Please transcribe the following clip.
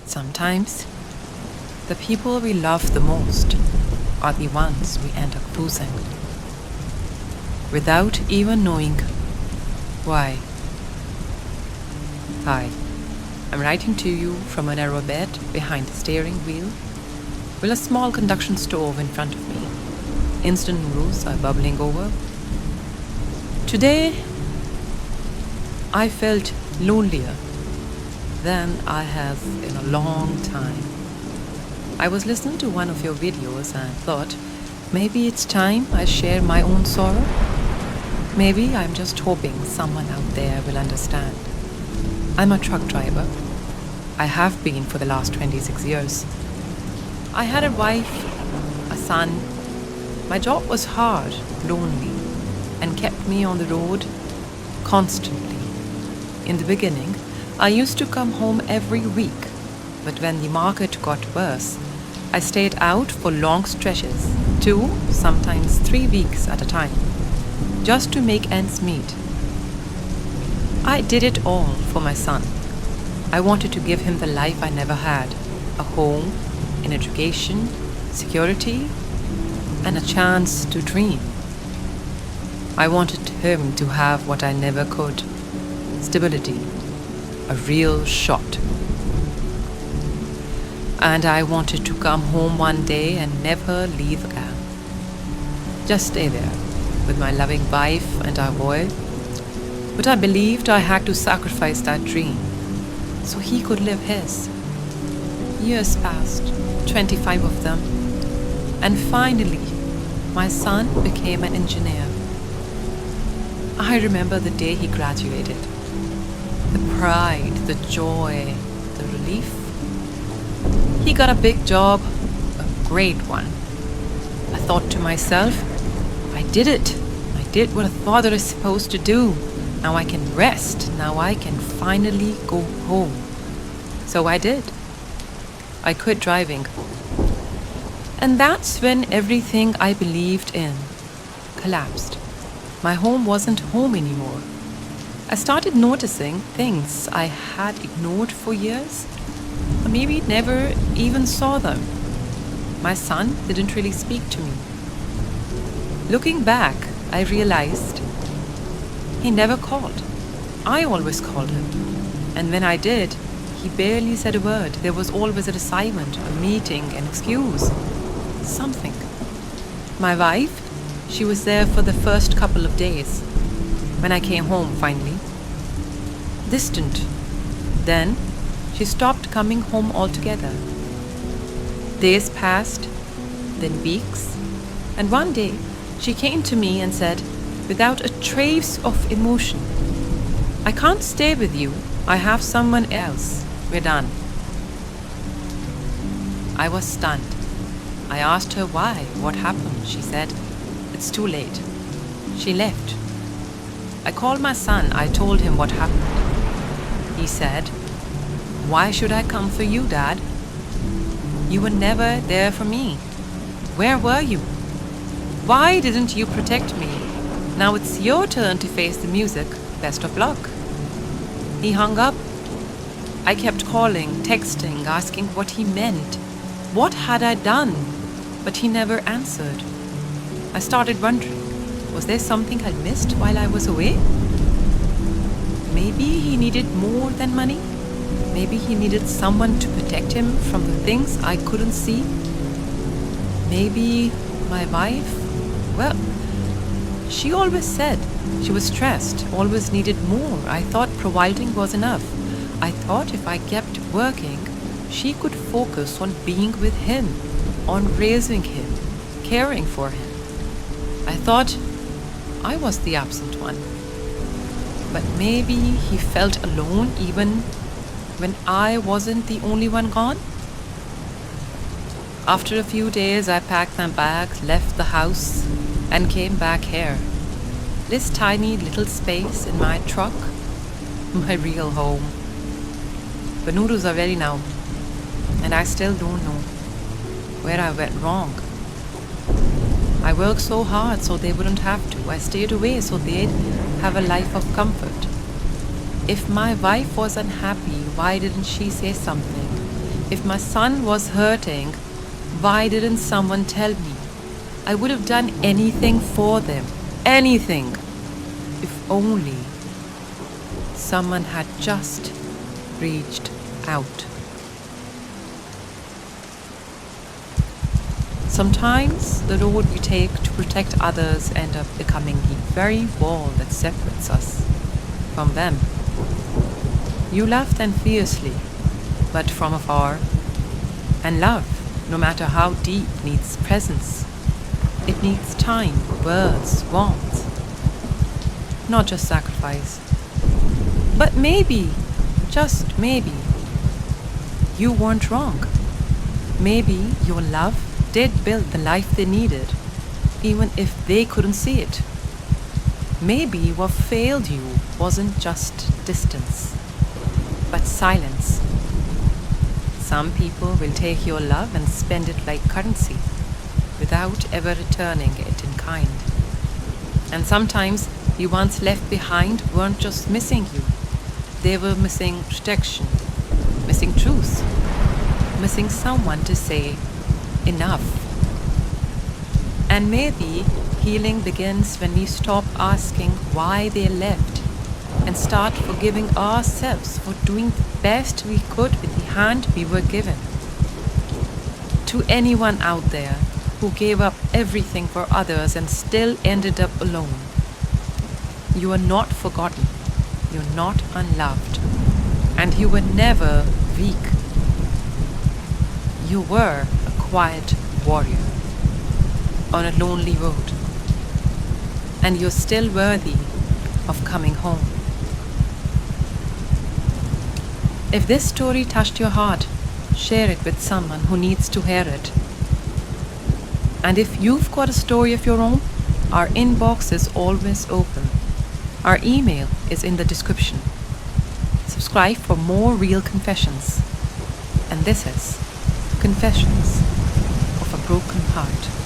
Sometimes, the people we love the most are the ones we end up losing, without even knowing why. Hi, I'm writing to you from a narrow bed behind the steering wheel, with a small conduction stove in front of me. Instant noodles are bubbling over. Today, I felt lonelier than I have in a long time. I was listening to one of your videos and thought, maybe it's time I share my own sorrow. Maybe I'm just hoping someone out there will understand. I'm a truck driver. I have been for the last 26 years. I had a wife, a son. My job was hard, lonely, and kept me on the road constantly. In the beginning, I used to come home every week, but when the market got worse, I stayed out for long stretches, 2, sometimes 3 weeks at a time, just to make ends meet. I did it all for my son. I wanted to give him the life I never had, a home, an education, security, and a chance to dream. I wanted him to have what I never could, stability, a real shot. And I wanted to come home one day and never leave again. Just stay there with my loving wife and our boy. But I believed I had to sacrifice that dream so he could live his. Years passed, 25 of them, and finally, my son became an engineer. I remember the day he graduated. The pride, the joy, the relief. He got a big job, a great one. I thought to myself, I did it. I did what a father is supposed to do. Now I can rest. Now I can finally go home. So I did. I quit driving. And that's when everything I believed in collapsed. My home wasn't home anymore. I started noticing things I had ignored for years, or maybe never even saw them. My son didn't really speak to me. Looking back, I realized he never called. I always called him. And when I did, he barely said a word. There was always an assignment, a meeting, an excuse, something. My wife, she was there for the first couple of days. When I came home finally, distant. Then she stopped coming home altogether. Days passed, then weeks, and one day she came to me and said, without a trace of emotion, I can't stay with you. I have someone else. We're done. I was stunned. I asked her why, what happened. She said, it's too late. She left. I called my son. I told him what happened. He said, why should I come for you, Dad? You were never there for me. Where were you? Why didn't you protect me? Now it's your turn to face the music. Best of luck. He hung up. I kept calling, texting, asking what he meant. What had I done? But he never answered. I started wondering, was there something I missed while I was away? Maybe he needed more than money. Maybe he needed someone to protect him from the things I couldn't see. Maybe my wife, well, she always said she was stressed, always needed more. I thought providing was enough. I thought if I kept working, she could focus on being with him, on raising him, caring for him. I thought I was the absent one. But maybe he felt alone even when I wasn't the only one gone. After a few days, I packed my bags, left the house, and came back here. This tiny little space in my truck, my real home. The noodles are ready now, and I still don't know where I went wrong. I worked so hard so they wouldn't have to. I stayed away so they'd have a life of comfort. If my wife was unhappy, why didn't she say something? If my son was hurting, why didn't someone tell me? I would have done anything for them. Anything. If only someone had just reached out. Sometimes the road we take to protect others ends up becoming the very wall that separates us from them. You love them fiercely, but from afar. And love, no matter how deep, needs presence. It needs time, words, warmth. Not just sacrifice. But maybe, just maybe, you weren't wrong. Maybe your love did build the life they needed, even if they couldn't see it. Maybe what failed you wasn't just distance, but silence. Some people will take your love and spend it like currency, without ever returning it in kind. And sometimes the ones left behind weren't just missing you, they were missing protection, missing truth, missing someone to say, enough. And maybe healing begins when we stop asking why they left and start forgiving ourselves for doing the best we could with the hand we were given. To anyone out there who gave up everything for others and still ended up alone, you are not forgotten, you're not unloved, and you were never weak. You were a quiet warrior on a lonely road, and you're still worthy of coming home. If this story touched your heart, share it with someone who needs to hear it. And if you've got a story of your own, our inbox is always open. Our email is in the description. Subscribe for more real confessions. And this is Confessions of a Broken Heart.